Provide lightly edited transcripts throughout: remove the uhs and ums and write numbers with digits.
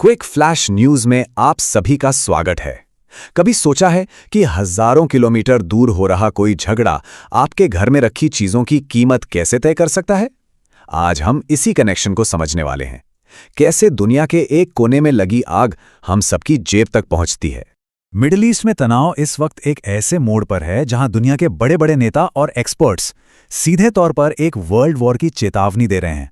Quick flash news में आप सभी का स्वागत है। कभी सोचा है कि हजारों किलोमीटर दूर हो रहा कोई झगड़ा आपके घर में रखी चीजों की कीमत कैसे तय कर सकता है? आज हम इसी कनेक्शन को समझने वाले हैं। कैसे दुनिया के एक कोने में लगी आग हम सबकी जेब तक पहुंचती है। मिडिल ईस्ट में तनाव इस वक्त एक ऐसे मोड़ पर है जहां दुनिया के बड़े बड़े नेता और एक्सपर्ट्स सीधे तौर पर एक वर्ल्ड वॉर की चेतावनी दे रहे हैं।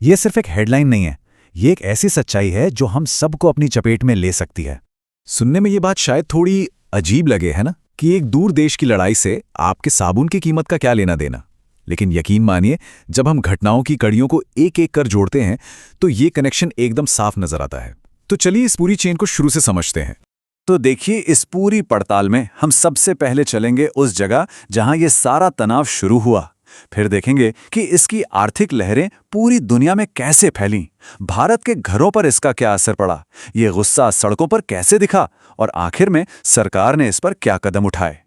यह सिर्फ एक हेडलाइन नहीं है, ये एक ऐसी सच्चाई है जो हम सबको अपनी चपेट में ले सकती है। सुनने में ये बात शायद थोड़ी अजीब लगे, है ना, कि एक दूर देश की लड़ाई से आपके साबुन की कीमत का क्या लेना देना। लेकिन यकीन मानिए, जब हम घटनाओं की कड़ियों को एक एक कर जोड़ते हैं तो ये कनेक्शन एकदम साफ नजर आता है। तो चलिए इस पूरी चेन को शुरू से समझते हैं। तो देखिए, इस पूरी पड़ताल में हम सबसे पहले चलेंगे उस जगह जहां ये सारा तनाव शुरू हुआ। फिर देखेंगे कि इसकी आर्थिक लहरें पूरी दुनिया में कैसे फैलीं, भारत के घरों पर इसका क्या असर पड़ा, ये गुस्सा सड़कों पर कैसे दिखा और आखिर में सरकार ने इस पर क्या कदम उठाए।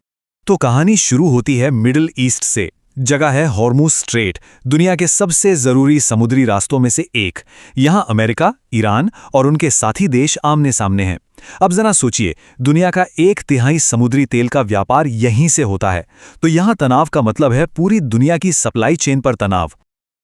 तो कहानी शुरू होती है मिडिल ईस्ट से। जगह है हॉर्मुज स्ट्रेट, दुनिया के सबसे जरूरी समुद्री रास्तों में से एक। यहां अमेरिका, ईरान और उनके साथी देश आमने सामने हैं। अब जरा सोचिए, दुनिया का 1/3 समुद्री तेल का व्यापार यहीं से होता है। तो यहां तनाव का मतलब है पूरी दुनिया की सप्लाई चेन पर तनाव।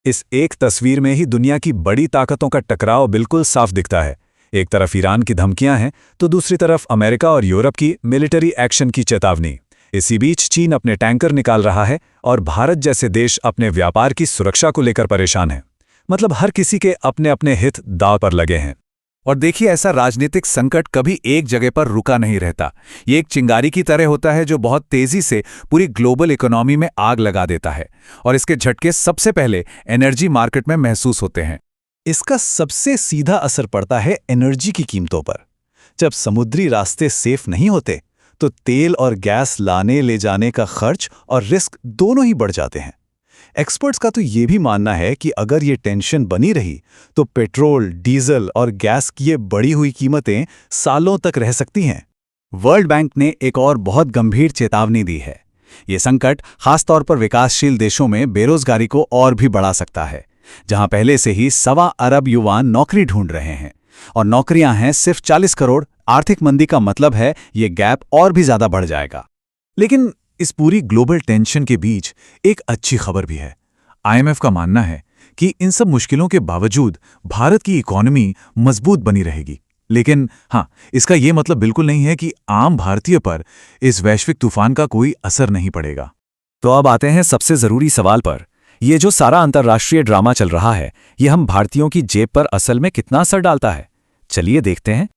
इस एक तस्वीर में ही दुनिया की बड़ी ताकतों का टकराव बिल्कुल साफ दिखता है। एक तरफ ईरान की धमकियां हैं तो दूसरी तरफ अमेरिका और यूरोप की मिलिट्री एक्शन की चेतावनी। इसी बीच चीन अपने टैंकर निकाल रहा है और भारत जैसे देश अपने व्यापार की सुरक्षा को लेकर परेशान है। मतलब हर किसी के अपने अपने हित दांव पर लगे हैं। और देखिए, ऐसा राजनीतिक संकट कभी एक जगह पर रुका नहीं रहता। ये एक चिंगारी की तरह होता है जो बहुत तेजी से पूरी ग्लोबल इकोनॉमी में आग लगा देता है। और इसके झटके सबसे पहले एनर्जी मार्केट में महसूस होते हैं। इसका सबसे सीधा असर पड़ता है एनर्जी की कीमतों पर। जब समुद्री रास्ते सेफ नहीं होते तो तेल और गैस लाने ले जाने का खर्च और रिस्क दोनों ही बढ़ जाते हैं। एक्सपर्ट्स का तो ये भी मानना है कि अगर ये टेंशन बनी रही तो पेट्रोल, डीजल और गैस की ये बढ़ी हुई कीमतें सालों तक रह सकती हैं। वर्ल्ड बैंक ने एक और बहुत गंभीर चेतावनी दी है। ये संकट खासतौर पर विकासशील देशों में बेरोजगारी को और भी बढ़ा सकता है, जहां पहले से ही 1.25 अरब युवा नौकरी ढूंढ रहे हैं और नौकरियां हैं सिर्फ 40 करोड़। आर्थिक मंदी का मतलब है ये गैप और भी ज्यादा बढ़ जाएगा। लेकिन इस पूरी ग्लोबल टेंशन के बीच एक अच्छी खबर भी है। IMF का मानना है कि इन सब मुश्किलों के बावजूद भारत की इकोनॉमी मजबूत बनी रहेगी। लेकिन हाँ, इसका ये मतलब बिल्कुल नहीं है कि आम भारतीय पर इस वैश्विक तूफान का कोई असर नहीं पड़ेगा। तो अब आते हैं सबसे जरूरी सवाल पर। ये जो सारा अंतर्राष्ट्रीय ड्रामा चल रहा है, ये हम भारतीयों की जेब पर असल में कितना असर डालता है? चलिए देखते हैं।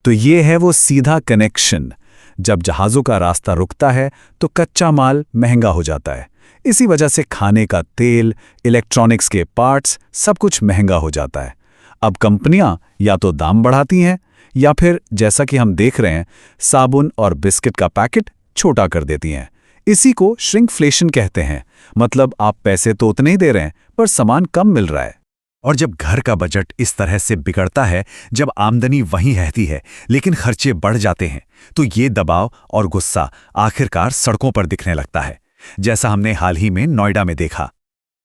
तो ये है वो सीधा कनेक्शन। जब जहाज़ों का रास्ता रुकता है तो कच्चा माल महंगा हो जाता है। इसी वजह से खाने का तेल, इलेक्ट्रॉनिक्स के पार्ट्स, सब कुछ महंगा हो जाता है। अब कंपनियां या तो दाम बढ़ाती हैं या फिर जैसा कि हम देख रहे हैं, साबुन और बिस्किट का पैकेट छोटा कर देती हैं। इसी को श्रिंकफ्लेशन कहते हैं। मतलब आप पैसे तो उतने ही दे रहे हैं पर सामान कम मिल रहा है। और जब घर का बजट इस तरह से बिगड़ता है, जब आमदनी वहीं रहती है लेकिन खर्चे बढ़ जाते हैं, तो ये दबाव और गुस्सा आखिरकार सड़कों पर दिखने लगता है, जैसा हमने हाल ही में नोएडा में देखा।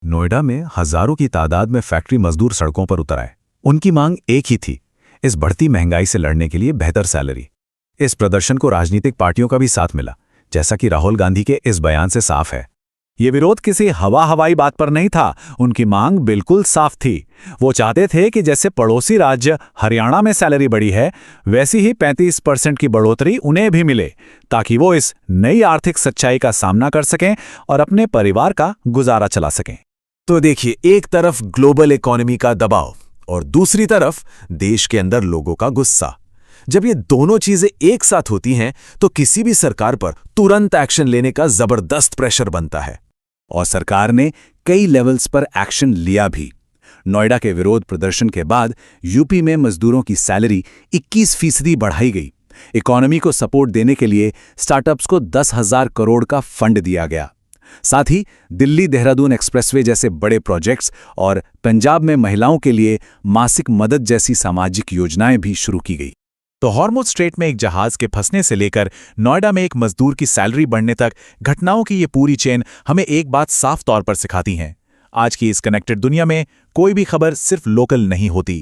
नोएडा में हजारों की तादाद में फैक्ट्री मजदूर सड़कों पर उतर आए। उनकी मांग एक ही थी, इस बढ़ती महंगाई से लड़ने के लिए बेहतर सैलरी। इस प्रदर्शन को राजनीतिक पार्टियों का भी साथ मिला, जैसा कि राहुल गांधी के इस बयान से साफ है। ये विरोध किसी हवाई बात पर नहीं था, उनकी मांग बिल्कुल साफ थी। वो चाहते थे कि जैसे पड़ोसी राज्य हरियाणा में सैलरी बढ़ी है, वैसी ही 35% की बढ़ोतरी उन्हें भी मिले, ताकि वो इस नई आर्थिक सच्चाई का सामना कर सकें और अपने परिवार का गुजारा चला सकें। तो देखिए, एक तरफ ग्लोबल इकोनॉमी का दबाव और दूसरी तरफ देश के अंदर लोगों का गुस्सा। जब ये दोनों चीजें एक साथ होती हैं तो किसी भी सरकार पर तुरंत एक्शन लेने का जबरदस्त प्रेशर बनता है। और सरकार ने कई लेवल्स पर एक्शन लिया भी। नोएडा के विरोध प्रदर्शन के बाद यूपी में मजदूरों की सैलरी 21% बढ़ाई गई। इकोनॉमी को सपोर्ट देने के लिए स्टार्टअप्स को 10,000 करोड़ का फंड दिया गया। साथ ही दिल्ली देहरादून एक्सप्रेसवे जैसे बड़े प्रोजेक्ट्स और पंजाब में महिलाओं के लिए मासिक मदद जैसी सामाजिक योजनाएं भी शुरू की गई। तो हॉर्मुज स्ट्रेट में एक जहाज के फंसने से लेकर नोएडा में एक मजदूर की सैलरी बढ़ने तक घटनाओं की ये पूरी चेन हमें एक बात साफ तौर पर सिखाती है। आज की इस कनेक्टेड दुनिया में कोई भी खबर सिर्फ लोकल नहीं होती।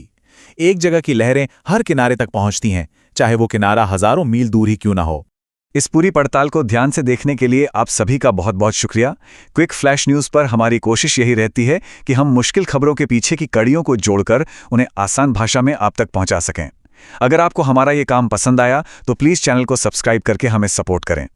एक जगह की लहरें हर किनारे तक पहुंचती हैं, चाहे वो किनारा हजारों मील दूर ही क्यों ना हो। इस पूरी पड़ताल को ध्यान से देखने के लिए आप सभी का बहुत बहुत शुक्रिया। क्विक फ्लैश न्यूज़ पर हमारी कोशिश यही रहती है कि हम मुश्किल खबरों के पीछे की कड़ियों को जोड़कर उन्हें आसान भाषा में आप तक पहुंचा सकें। अगर आपको हमारा ये काम पसंद आया तो प्लीज़ चैनल को सब्सक्राइब करके हमें सपोर्ट करें।